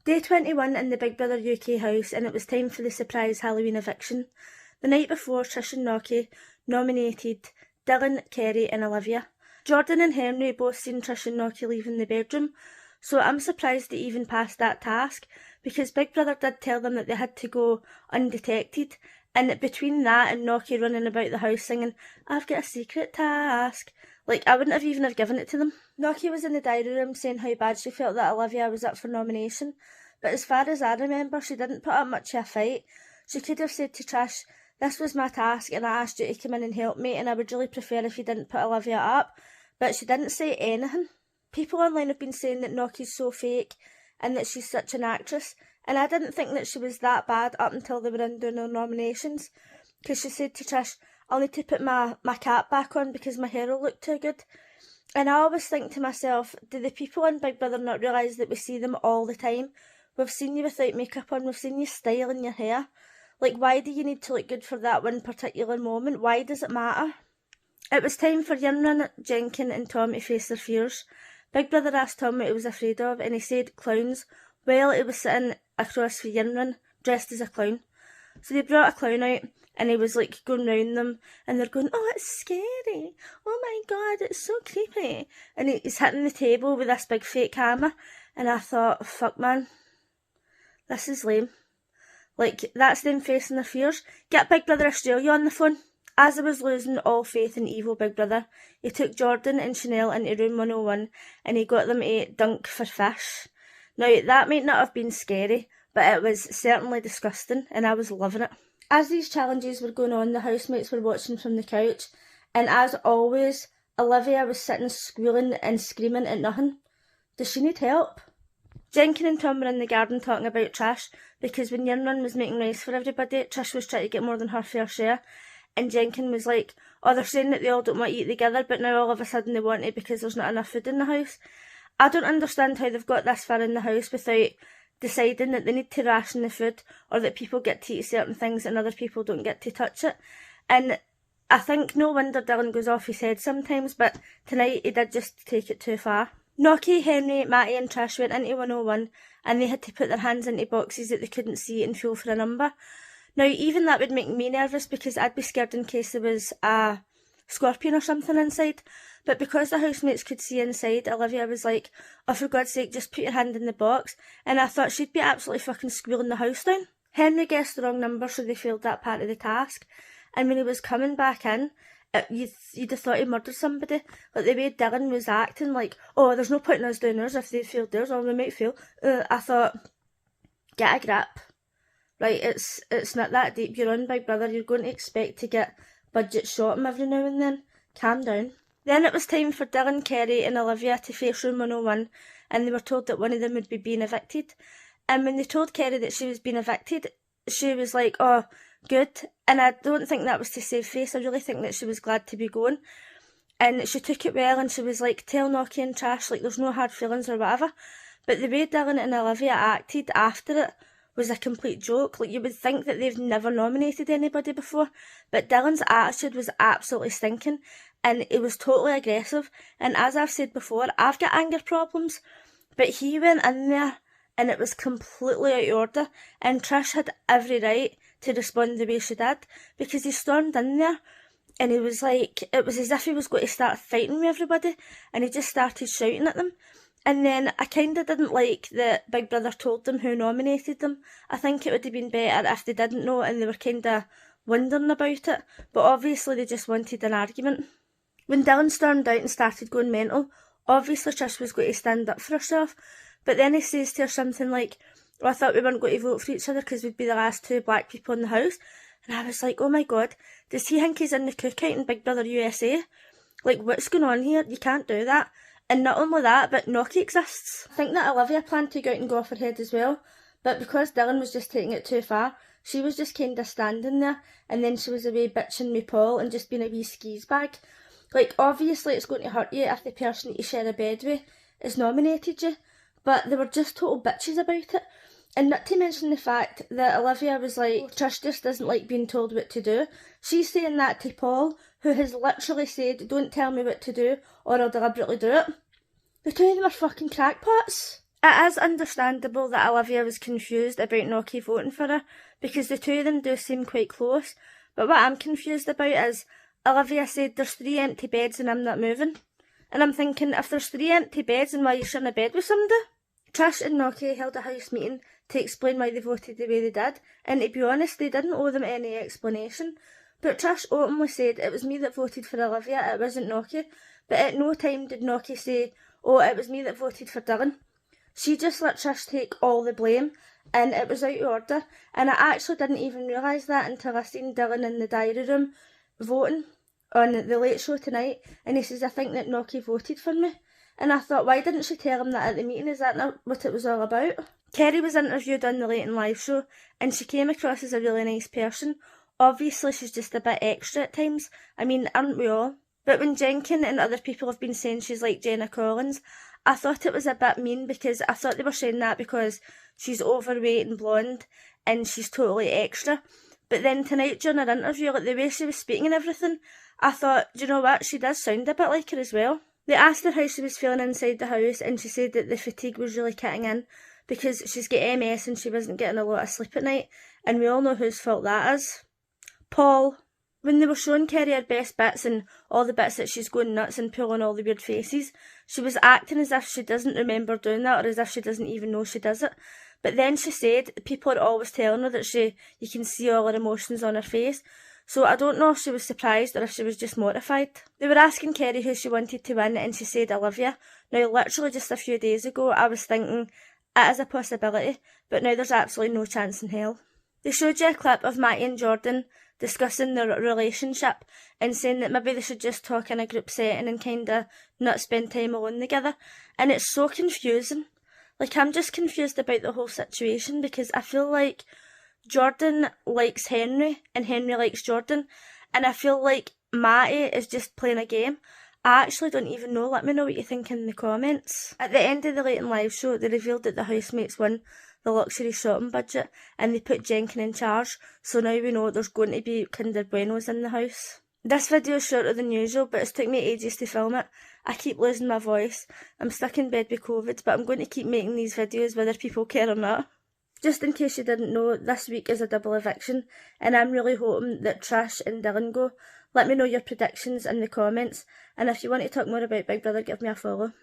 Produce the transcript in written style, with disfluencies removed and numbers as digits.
Day 21 in the Big Brother UK house, and it was time for the surprise Halloween eviction. The night before, Trish and Nocky nominated Dylan, Kerry and Olivia. Jordan and Henry both seen Trish and Nocky leaving the bedroom, so I'm surprised they even passed that task, because Big Brother did tell them that they had to go undetected, and between that and Nocky running about the house singing, "I've got a secret task," like, I wouldn't have even have given it to them. Nocky was in the diary room saying how bad she felt that Olivia was up for nomination, but as far as I remember, she didn't put up much of a fight. She could have said to Trish, "This was my task and I asked you to come in and help me, and I would really prefer if you didn't put Olivia up," but she didn't say anything. People online have been saying that Nocky's so fake and that she's such an actress, and I didn't think that she was that bad up until they were in doing their nominations, because she said to Trish, "I'll need to put my cap back on because my hair will look too good." And I always think to myself, do the people in Big Brother not realise that we see them all the time? We've seen you without makeup on, we've seen you styling your hair. Like, why do you need to look good for that one particular moment? Why does it matter? It was time for Yunran, Jenkin and Tom to face their fears. Big Brother asked Tom what he was afraid of, and he said clowns. Well, he was sitting across from Yunran, dressed as a clown. So they brought a clown out, and he was like going round them, and they're going, "Oh, it's scary. Oh my god, it's so creepy." And he's hitting the table with this big fake hammer, and I thought, fuck man, this is lame. Like, that's them facing their fears. Get Big Brother Australia on the phone. As I was losing all faith in evil Big Brother, he took Jordan and Chanel into room 101 and he got them to dunk for fish. Now, that might not have been scary, but it was certainly disgusting, and I was loving it. As these challenges were going on, the housemates were watching from the couch, and as always, Olivia was sitting squealing and screaming at nothing. Does she need help? Jenkin and Tom were in the garden talking about Trish, because when Yunran was making rice for everybody, Trish was trying to get more than her fair share, and Jenkin was like, "Oh, they're saying that they all don't want to eat together, but now all of a sudden they want to because there's not enough food in the house." I don't understand how they've got this far in the house without deciding that they need to ration the food, or that people get to eat certain things and other people don't get to touch it. And I think no wonder Dylan goes off his head sometimes, but tonight he did just take it too far. Nocky, Henry, Matty and Trish went into 101 and they had to put their hands into boxes that they couldn't see and feel for a number. Now, even that would make me nervous because I'd be scared in case there was a scorpion or something inside. But because the housemates could see inside, Olivia was like, "Oh, for God's sake, just put your hand in the box." And I thought she'd be absolutely fucking squealing the house down. Henry guessed the wrong number, so they failed that part of the task. And when he was coming back in, you'd have thought he murdered somebody. Like, the way Dylan was acting, like, "Oh, there's no point in us doing ours if they failed theirs, or we might fail." I thought, get a grip. Right, it's not that deep. You're on Big Brother, you're going to expect to get budget shot every now and then. Calm down. Then it was time for Dylan, Kerry and Olivia to face room 101, and they were told that one of them would be being evicted. And when they told Kerry that she was being evicted, she was like, "Oh, good." And I don't think that was to save face. I really think that she was glad to be going. And she took it well, and she was like, "Tell Nocky and Trish, like, there's no hard feelings or whatever." But the way Dylan and Olivia acted after it was a complete joke. Like, you would think that they've never nominated anybody before, but Dylan's attitude was absolutely stinking, and it was totally aggressive. And as I've said before, I've got anger problems, but he went in there and it was completely out of order, and Trish had every right to respond the way she did, because he stormed in there and he was like, it was as if he was going to start fighting with everybody, and he just started shouting at them. And then I kind of didn't like that Big Brother told them who nominated them. I think it would have been better if they didn't know and they were kind of wondering about it, but obviously they just wanted an argument. When Dylan stormed out and started going mental, obviously Trish was going to stand up for herself, but then he says to her something like, "Oh, I thought we weren't going to vote for each other because we'd be the last two black people in the house." And I was like, oh my god, does he think he's in the cookout in Big Brother USA? Like, what's going on here? You can't do that. And not only that, but Nocky exists. I think that Olivia planned to go out and go off her head as well, but because Dylan was just taking it too far, she was just kind of standing there, and then she was away bitching with Paul and just being a wee skis bag. Like, obviously it's going to hurt you if the person that you share a bed with has nominated you, but they were just total bitches about it. And not to mention the fact that Olivia was like, Trish just doesn't like being told what to do. She's saying that to Paul, who has literally said, "Don't tell me what to do or I'll deliberately do it." The two of them are fucking crackpots. It is understandable that Olivia was confused about Nocky voting for her, because the two of them do seem quite close, but what I'm confused about is, Olivia said there's 3 empty beds and I'm not moving. And I'm thinking, if there's 3 empty beds, then why are you sharing a bed with somebody? Trish and Nocky held a house meeting to explain why they voted the way they did, and to be honest, they didn't owe them any explanation. But Trish openly said it was me that voted for Olivia, it wasn't Nocky, but at no time did Nocky say, oh, it was me that voted for Dylan. She just let Trish take all the blame, and it was out of order, and I actually didn't even realise that until I seen Dylan in the diary room voting on the Late Show tonight, and he says, I think that Nocky voted for me. And I thought, why didn't she tell him that at the meeting? Is that not what it was all about? Kerry was interviewed on the Late and Live show, and she came across as a really nice person. Obviously, she's just a bit extra at times. I mean, aren't we all? But when Jenkin and other people have been saying she's like Jenna Collins, I thought it was a bit mean, because I thought they were saying that because she's overweight and blonde and she's totally extra. But then tonight during her interview, like the way she was speaking and everything, I thought, do you know what, she does sound a bit like her as well. They asked her how she was feeling inside the house, and she said that the fatigue was really kicking in because she's got MS and she wasn't getting a lot of sleep at night, and we all know whose fault that is. Paul. When they were showing Kerry her best bits and all the bits that she's going nuts and pulling all the weird faces, she was acting as if she doesn't remember doing that, or as if she doesn't even know she does it. But then she said people are always telling her that you can see all her emotions on her face. So I don't know if she was surprised or if she was just mortified. They were asking Kerry who she wanted to win, and she said Olivia. Now literally just a few days ago I was thinking it is a possibility, but now there's absolutely no chance in hell. They showed you a clip of Matty and Jordan discussing their relationship and saying that maybe they should just talk in a group setting and kinda not spend time alone together. And it's so confusing. Like, I'm just confused about the whole situation, because I feel like Jordan likes Henry and Henry likes Jordan, and I feel like Matty is just playing a game. I actually don't even know. Let me know what you think in the comments. At the end of the Late and Live show, they revealed that the housemates won the luxury shopping budget, and they put Jenkin in charge, so now we know there's going to be Kinder Buenos in the house. This video is shorter than usual, but it's took me ages to film it. I keep losing my voice. I'm stuck in bed with COVID, but I'm going to keep making these videos whether people care or not. Just in case you didn't know, this week is a double eviction, and I'm really hoping that Trish and Dylan go. Let me know your predictions in the comments, and if you want to talk more about Big Brother, give me a follow.